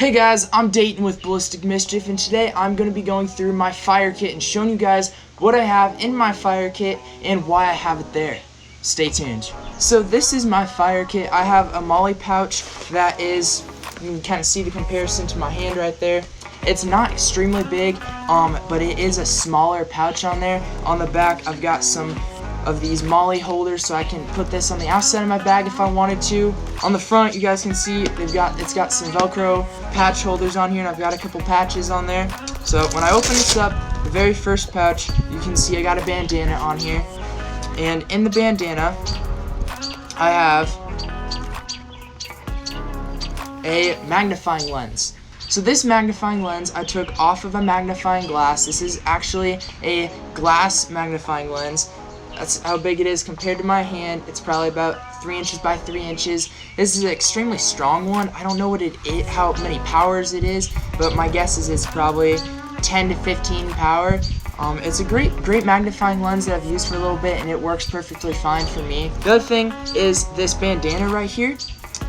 Hey guys, I'm Dayton with Ballistic Mischief, and today I'm going to be going through my fire kit and showing you guys what I have in my fire kit and why I have it there. Stay tuned. So this is my fire kit. I have a molly pouch that is, you can kind of see the comparison to my hand right there. It's not extremely big, but it is a smaller pouch on there. On the back, I've got some of these molly holders, so I can put this on the outside of my bag if I wanted to. On the front, you guys can see it's got some Velcro patch holders on here, and I've got a couple patches on there. So when I open this up, the very first pouch, you can see I got a bandana on here, and in the bandana, I have a magnifying lens. So this magnifying lens I took off of a magnifying glass. This is actually a glass magnifying lens. That's how big it is compared to my hand. It's probably about 3 inches by 3 inches. This is an extremely strong one. I don't know how many powers it is, but my guess is it's probably 10 to 15 power. It's a great magnifying lens that I've used for a little bit, and it works perfectly fine for me. The other thing is this bandana right here.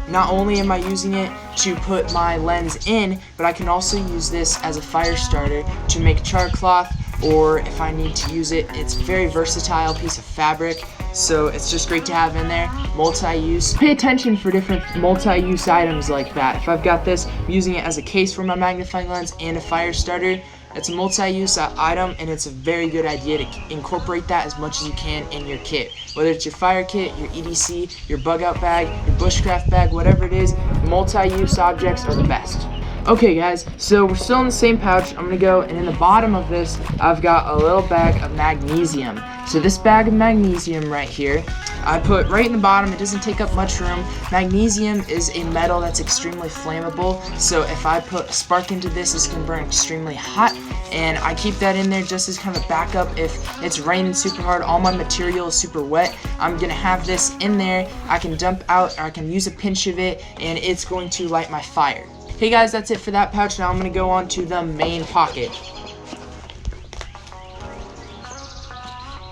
Not only am I using it to put my lens in, but I can also use this as a fire starter to make Char-Cloth, or if I need to use it, it's a very versatile piece of fabric, so it's just great to have in there. Multi-use. Pay attention for different multi-use items like that. If I've got this, I'm using it as a case for my magnifying lens and a fire starter. It's a multi-use item, and it's a very good idea to incorporate that as much as you can in your kit. Whether it's your fire kit, your EDC, your bug out bag, your bushcraft bag, whatever it is, multi-use objects are the best. Okay guys, so we're still in the same pouch. I'm gonna go, and in the bottom of this, I've got a little bag of magnesium. So this bag of magnesium right here, I put right in the bottom. It doesn't take up much room. Magnesium is a metal that's extremely flammable, so if I put a spark into this, it's gonna burn extremely hot, and I keep that in there just as kind of a backup. If it's raining super hard, all my material is super wet, I'm gonna have this in there. I can dump out, or I can use a pinch of it, and it's going to light my fire. Hey guys, that's it for that pouch. Now I'm going to go on to the main pocket.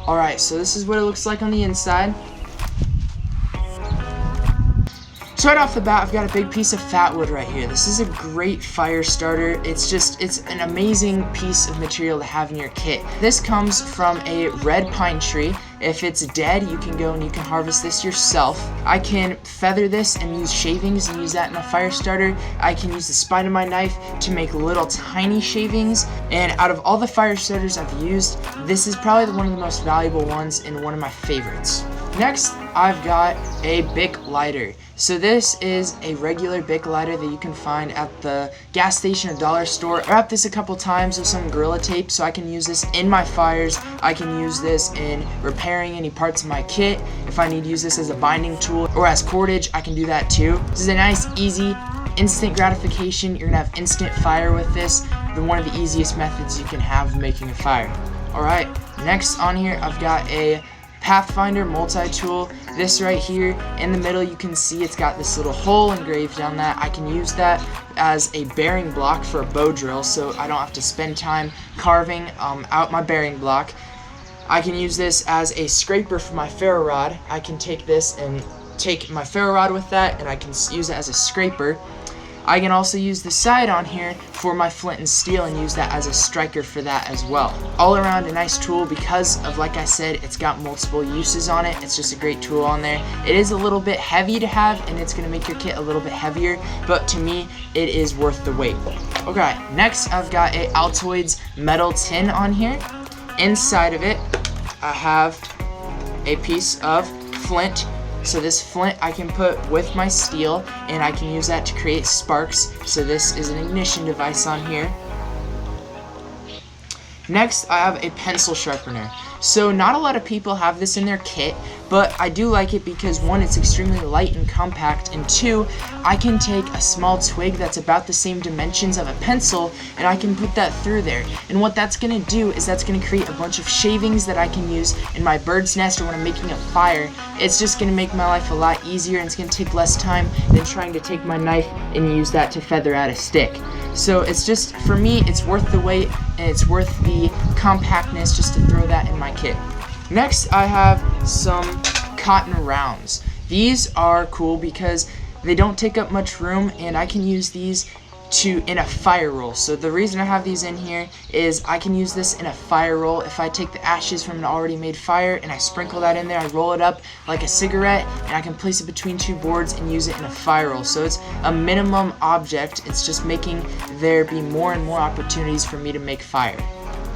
Alright, so this is what it looks like on the inside. So right off the bat, I've got a big piece of fat wood right here. This is a great fire starter. It's an amazing piece of material to have in your kit. This comes from a red pine tree. If it's dead, you can go and you can harvest this yourself. I can feather this and use shavings and use that in a fire starter. I can use the spine of my knife to make little tiny shavings. And out of all the fire starters I've used, this is probably one of the most valuable ones and one of my favorites. Next, I've got a Bic lighter. So this is a regular Bic lighter that you can find at the gas station or dollar store. I wrapped this a couple times with some Gorilla Tape so I can use this in my fires. I can use this in repairing any parts of my kit. If I need to use this as a binding tool or as cordage, I can do that too. This is a nice, easy, instant gratification. You're gonna have instant fire with this. One of the easiest methods you can have of making a fire. Alright, next on here I've got a Pathfinder multi-tool. This right here in the middle, you can see it's got this little hole engraved on that. I can use that as a bearing block for a bow drill, so I don't have to spend time carving out my bearing block. I can use this as a scraper for my ferro rod. I can take this and take my ferro rod with that, and I can use it as a scraper. I can also use the side on here for my flint and steel and use that as a striker for that as well. All around a nice tool because of, like I said, it's got multiple uses on it. It's just a great tool on there. It is a little bit heavy to have, and it's going to make your kit a little bit heavier, but to me, it is worth the weight. Okay, next I've got a Altoids metal tin on here. Inside of it, I have a piece of flint. So this flint I can put with my steel, and I can use that to create sparks. So this is an ignition device on here. Next, I have a pencil sharpener. So not a lot of people have this in their kit, but I do like it because one, it's extremely light and compact, and two, I can take a small twig that's about the same dimensions of a pencil, and I can put that through there. And what that's going to do is that's going to create a bunch of shavings that I can use in my bird's nest or when I'm making a fire. It's just going to make my life a lot easier, and it's going to take less time than trying to take my knife and use that to feather out a stick. So it's just, for me, it's worth the weight, and it's worth the compactness just to throw that in my kit. Next, I have some cotton rounds. These are cool because they don't take up much room, and I can use these in a fire roll. So the reason I have these in here is I can use this in a fire roll. If I take the ashes from an already made fire and I sprinkle that in there, I roll it up like a cigarette, and I can place it between two boards and use it in a fire roll. So it's a minimum object. It's just making there be more and more opportunities for me to make fire.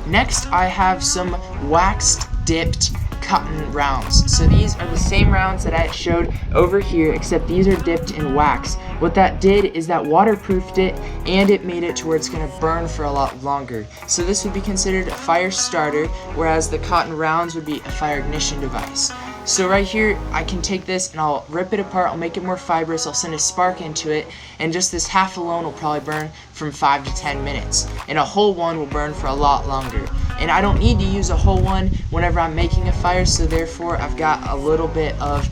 Next, I have some waxed dipped cotton rounds. So these are the same rounds that I showed over here, except these are dipped in wax. What that did is that waterproofed it, and it made it to where it's going to burn for a lot longer. So this would be considered a fire starter, whereas the cotton rounds would be a fire ignition device. So right here, I can take this and I'll rip it apart, I'll make it more fibrous, I'll send a spark into it, and just this half alone will probably burn from 5 to 10 minutes. And a whole one will burn for a lot longer. And I don't need to use a whole one whenever I'm making a fire, so therefore I've got a little bit of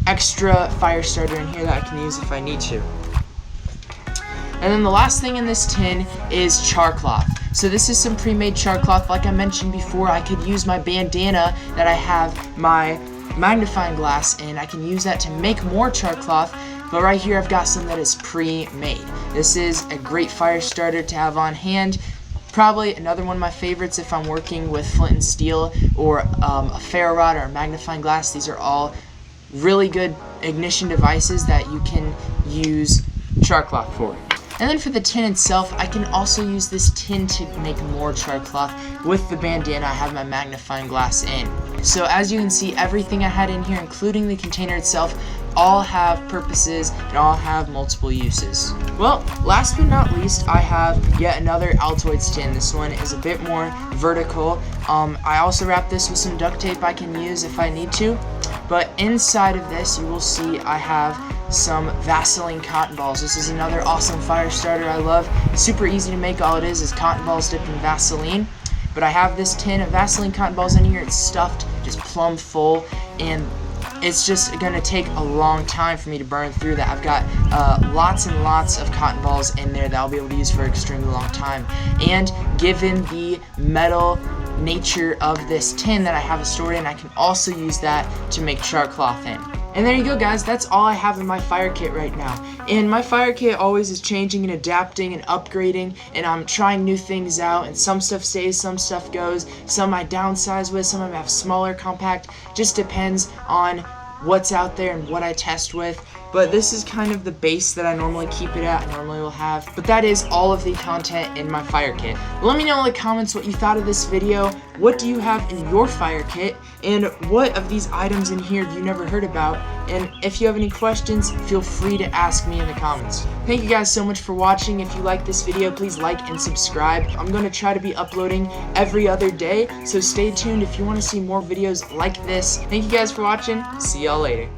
extra fire starter in here that I can use if I need to. And then the last thing in this tin is Char-Cloth. So this is some pre-made Char-Cloth. Like I mentioned before, I could use my bandana that I have my magnifying glass in. I can use that to make more Char-Cloth, but right here I've got some that is pre-made. This is a great fire starter to have on hand. Probably another one of my favorites if I'm working with flint and steel or a ferro rod or a magnifying glass. These are all really good ignition devices that you can use Char-Cloth for. And then for the tin itself, I can also use this tin to make more Char-Cloth. With the bandana, I have my magnifying glass in. So as you can see, everything I had in here, including the container itself, all have purposes and all have multiple uses. Well, last but not least, I have yet another Altoids tin. This one is a bit more vertical. I also wrap this with some duct tape I can use if I need to. But inside of this, you will see I have some Vaseline cotton balls. This is another awesome fire starter I love. It's super easy to make. All it is cotton balls dipped in Vaseline. But I have this tin of Vaseline cotton balls in here. It's stuffed, just plumb full, and it's just going to take a long time for me to burn through that. I've got lots and lots of cotton balls in there that I'll be able to use for an extremely long time. And given the metal nature of this tin that I have it stored in, I can also use that to make Char-Cloth in. And there you go, guys. That's all I have in my fire kit right now. And my fire kit always is changing and adapting and upgrading, and I'm trying new things out, and some stuff stays, some stuff goes. Some I downsize with, some I have smaller, compact. Just depends on what's out there and what I test with. But this is kind of the base that I normally keep it at, normally will have. But that is all of the content in my fire kit. Let me know in the comments what you thought of this video. What do you have in your fire kit? And what of these items in here have you never heard about? And if you have any questions, feel free to ask me in the comments. Thank you guys so much for watching. If you like this video, please like and subscribe. I'm going to try to be uploading every other day, so stay tuned if you want to see more videos like this. Thank you guys for watching. See y'all later.